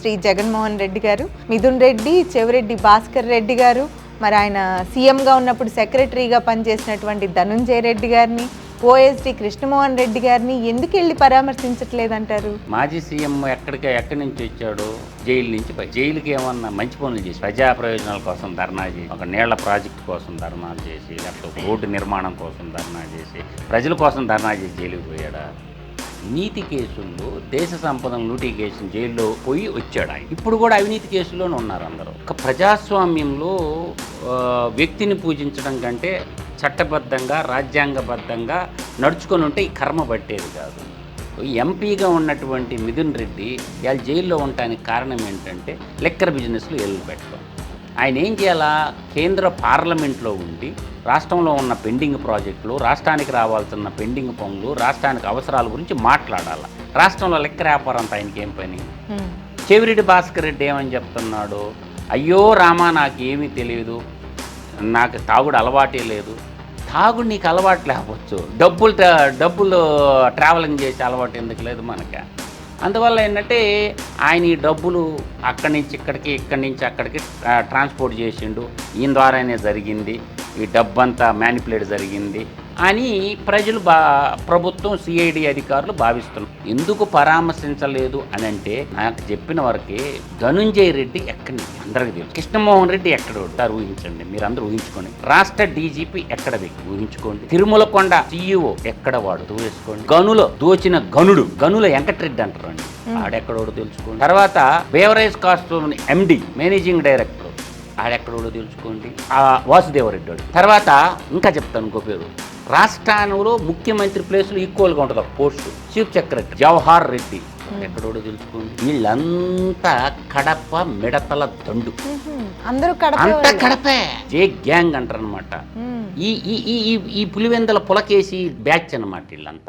శ్రీ జగన్మోహన్ రెడ్డి గారు, మిథున్ రెడ్డి, చెవిరెడ్డి భాస్కర్ రెడ్డి గారు, మరి ఆయన సీఎంగా ఉన్నప్పుడు సెక్రటరీగా పనిచేసినటువంటి ధనుంజయ రెడ్డి గారిని, ఓఎస్డి కృష్ణమోహన్ రెడ్డి గారిని ఎందుకు వెళ్ళి పరామర్శించట్లేదంటారు? మాజీ సీఎం ఎక్కడి నుంచి వచ్చాడు? జైలు నుంచి. జైలుకి ఏమన్నా మంచి పనులు చేసి, ప్రజా ప్రయోజనాల కోసం ధర్నా చేసి, ఒక నీళ్ల ప్రాజెక్టు కోసం ధర్నాలు చేసి, లేకపోతే రోడ్డు నిర్మాణం కోసం ధర్నా చేసి, ప్రజల కోసం ధర్నా చేసి జైలుకి పోయాడా? నీతి కేసుల్లో దేశ సంపదను లూటీ కేసు జైల్లో పోయి వచ్చాడు ఆయన. ఇప్పుడు కూడా అవినీతి కేసుల్లోనే ఉన్నారు అందరూ. ఒక ప్రజాస్వామ్యంలో వ్యక్తిని పూజించడం కంటే చట్టబద్ధంగా రాజ్యాంగబద్ధంగా నడుచుకొని ఉంటే ఈ కర్మ పట్టేది కాదు. ఎంపీగా ఉన్నటువంటి మిథున్ రెడ్డి ఇవాళ జైల్లో ఉండటానికి కారణం ఏంటంటే లిక్కర్ బిజినెస్లో ఎల్లు పెట్టడం. ఆయన ఏం చేయాలా? కేంద్ర పార్లమెంట్లో ఉండి రాష్ట్రంలో ఉన్న పెండింగ్ ప్రాజెక్టులు, రాష్ట్రానికి రావాల్సిన పెండింగ్ పనులు, రాష్ట్రానికి అవసరాల గురించి మాట్లాడాలి. రాష్ట్రంలో లిక్కర్ వ్యాపారం అంతా ఆయనకి ఏం పని? చెవిరెడ్డి భాస్కర్ రెడ్డి ఏమని చెప్తున్నాడు? అయ్యో రామా, నాకు ఏమీ తెలియదు, నాకు తాగుడు అలవాటే లేదు. తాగుడు నీకు అలవాటు లేకపోవచ్చు, డబ్బులు ట్రావెలింగ్ చేసే అలవాటు ఎందుకు లేదు మనకి? అందువల్ల ఏంటంటే ఆయన ఈ డబ్బులు అక్కడి నుంచి ఇక్కడికి, ఇక్కడి నుంచి అక్కడికి ట్రాన్స్పోర్ట్ చేసిండు, ఈయన ద్వారానే జరిగింది, ఈ డబ్బంతా మ్యానిపులేట్ జరిగింది అని ప్రజలు ప్రభుత్వం సిఐడి అధికారులు భావిస్తున్నారు. ఎందుకు పరామర్శించలేదు అని అంటే, నాకు చెప్పిన వరకే ధనుంజయ రెడ్డి ఎక్కడి నుంచి అందరికీ తెలుసు, కృష్ణమోహన్ రెడ్డి ఎక్కడ ఉంటారు ఊహించండి, మీరు అందరూ ఊహించుకోండి. రాష్ట్ర డీజీపీ ఎక్కడ ఊహించుకోండి. తిరుమలకొండ CEO ఎక్కడ వాడు ఊహించుకోండి. గనులో దోచిన గనుల వెంకటరెడ్డి అంటారండి, ఆడెక్కడోడు తెలుసుకోండి. తర్వాత బేవరేజ్ కాస్ట్రోల్ MD మేనేజింగ్ డైరెక్టర్ ఆడెక్కడోడో తెలుసుకోండి, వాసుదేవరెడ్డి వాడు. తర్వాత ఇంకా చెప్తాను ఇంకో పేరు, రాష్ట్రంలో ముఖ్యమంత్రి ప్లేస్లో ఈక్వల్గా ఉంటుంది ఒక post, chief secretary Jawahar Reddy, ఎక్కడోడో తెలుసుకోండి. వీళ్ళంతా కడప మిడతల దండు, అంతా కడపే. జే గ్యాంగ్ అంటారు అనమాట. ఈ పులివెందల పులకేసి బ్యాచ్ అనమాట వీళ్ళంతా.